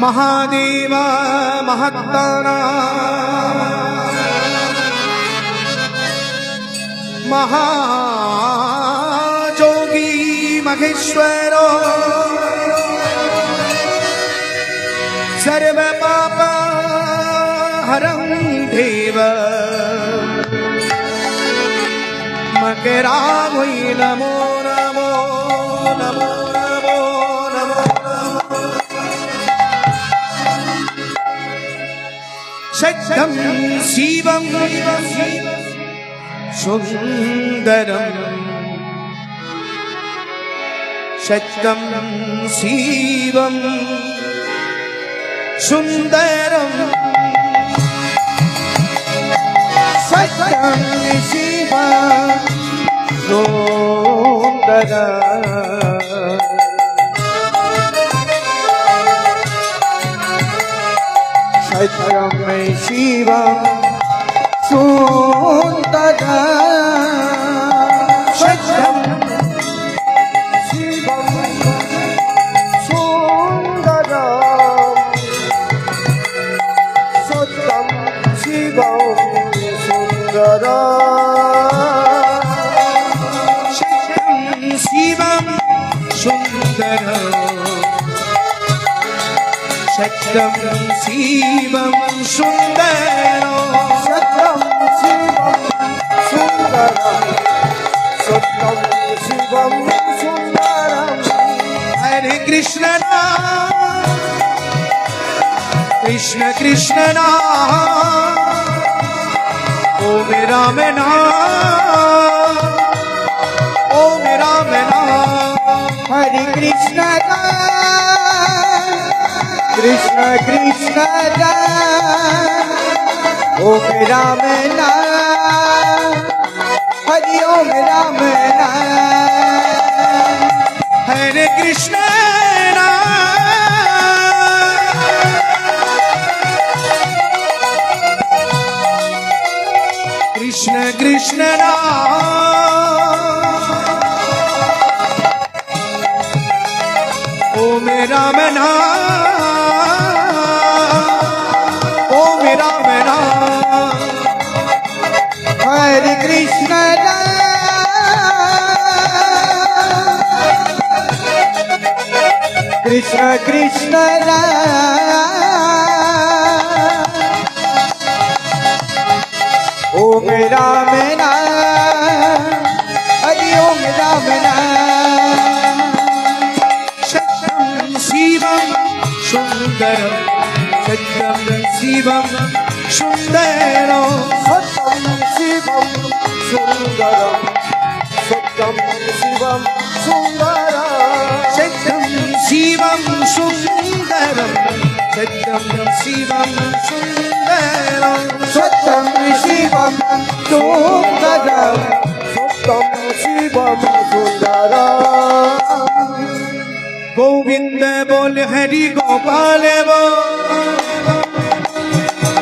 महादेव महत्ताना महाजोगी महेश्वरो सर्व पाप हरं देव मकरामय नमो नमो नमो नमो नमो सत्यं शिवं सुंदरं सत्यं शिवं सुंदरं सत्यं शिवं सुंदरं सत्यं शिवं सुंदरं सत्यं शिवं सुंदरं सत्यं शिवं सुंदरं सत्यं शिवं सुंदरं सत्यं शिवं सुंदरं सत्यं शिवं सुंदरं सत्यं शिवं सुंदरं हरे कृष्ण कृष्ण कृष्ण ओम राम नाम ओम राम नाम हरे कृष्ण कृष्ण कृष्ण ओम राम नाम हरि ओम राम नाम हरे कृष्ण कृष्ण कृष्ण ओम राम नाम ओम राम नाम हरे कृष्ण कृष्ण कृष्ण ओम राम नाम हरि ओम राम नाम सत्यं शिवं सुंदरं सत्यं शिवं सुंदरं सत्यं शिवं सुंदरं सत्यं शिवं सुंदरं सत्यं शिवं सुंदरं सत्यं शिवं सुंदरं सत्यं शिवं सुंदरं सत्यं शिवं सुंदरं गोविंद बोल हरि गोपाल बोल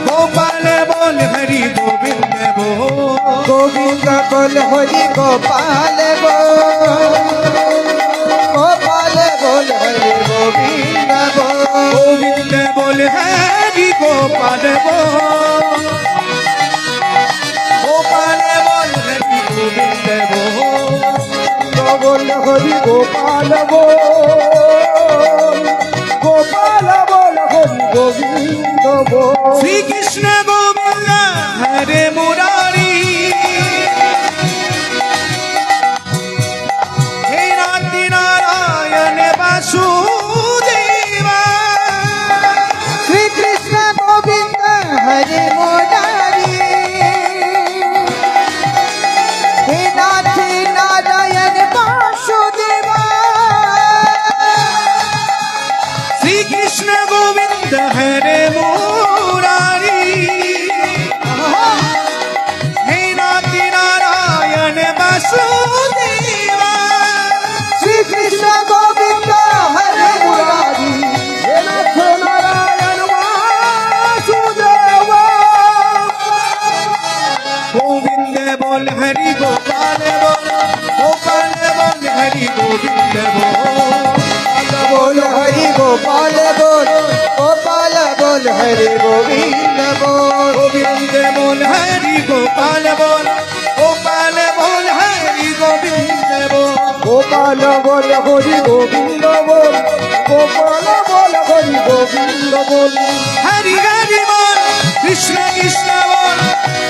गोपाल बोल हरि गोविंद बोल गोविंद बोल हरि गोपाल बोल गोपाल बोल हरि गोविंद बोल गोविंद बोल हरि गोपाल बोल गोपाल बोल हरि गोविंद बोल बोल हरि गोपाल बोल गोपाल बोल हरि गोविंद बोल श्री कृष्ण गोविंद हरे मुरारी हे नाथी नारायण वासुदेवा श्री कृष्ण गोविंद हरे मुरारी हे नाथी नारायण वासुदेवा श्री कृष्ण गोविंद हरे मुरारी हे नाथी नारायण वासुदेवा श्री कृष्ण गोविंद हरे मुरारी हे नाथ नारायण वासुदेवा गोविंद बोल हरि गोपाल बोल गोपाल बोल हरि गोविंद बोल बोल हरि गोपाल बोल হরি গোবিন্দ বল গোবিন্দ বল হরি গোপাল বল গোপাল বল হরি গোবিন্দ বল গোপাল বল হরি গোবিন্দ বল গোপাল বল হরি গোবিন্দ বল হরি হরি বল কৃষ্ণ কৃষ্ণ বল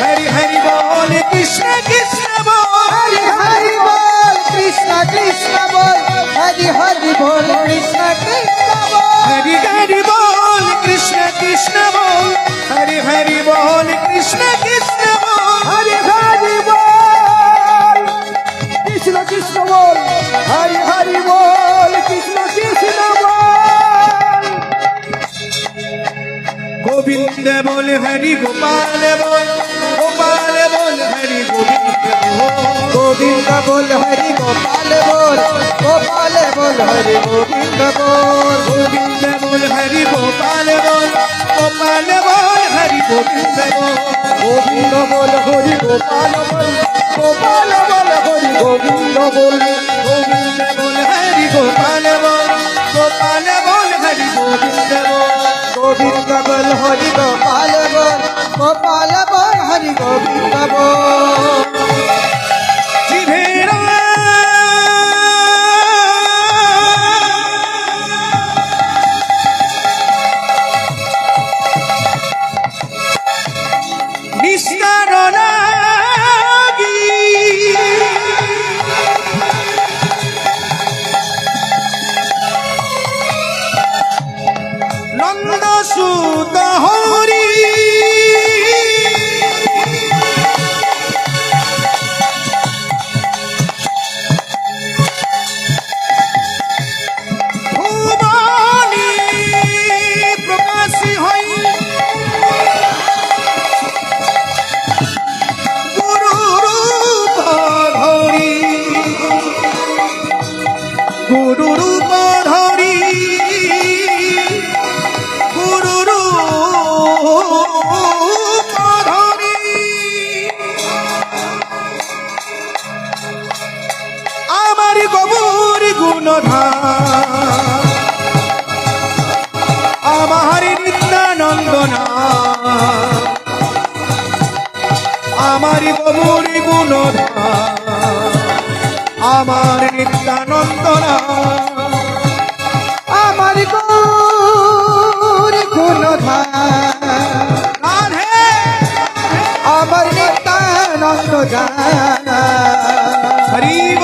হরি হরি বল কৃষ্ণ কৃষ্ণ বল হরি হরি বল কৃষ্ণ কৃষ্ণ বল হরি হরি বল কৃষ্ণ কৃষ্ণ বল হরি হরি বল কৃষ্ণ কৃষ্ণ বল হরি হরি বল কৃষ্ণ কৃষ্ণ বল হরি হরি বল কৃষ্ণ কৃষ্ণ বল হরি হরি বল কৃষ্ণ কৃষ্ণ বল গোবিন্দ বল হরি গোপাল বল গোপাল বল হরি গোবিন্দ বল গোবিন্দ বল হরি গোপাল বল গোপাল বল হরি গোবিন্দ বল গোবিন্দ বল হরি গোপাল বল গোপাল বল হরি গোবিন্দ বল গোবিন্দ বল হরি গোপাল বল গোপাল বল হরি গোবিন্দ বল গোবিন্দ বল হরি গোপাল বল গোপাল বল হরি গোবিন্দ বল গোবিন্দ বল হরি গোপাল বল গোপাল বল হরি গোবিন্দ বল জিভেরা নিস্তার লাগি নন্দ সুত হরি ভুবনে প্রকাশী হই গুরু রূপ ধরি গুরু রূপ ধরি গুরু রূপ ধরি আমার গবুর গুণধাম আমার নিত্যানন্দ নাম আমার গবুর গুণধাম আমার নিত্যানন্দ নাম আমার গৌর গুণধাম রাধে আমার নিত্যানন্দ গান হরিব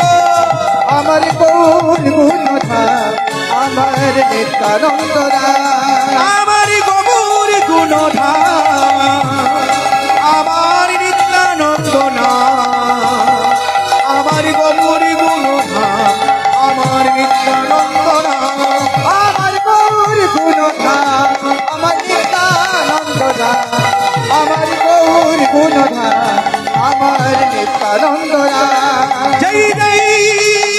আমার গৌর গুণধাম আমার নিত্যানন্দ গান আমার গবুর গুণধাম আমার নিত্যানন্দ নাম আমার গবুর গুণধাম আমার নিত্যানন্দ নাম আমার গৌর গুণধাম আমার নিত্যানন্দ গান আমার গৌর গুণধাম আমার নিত্যানন্দ গান জয় জয়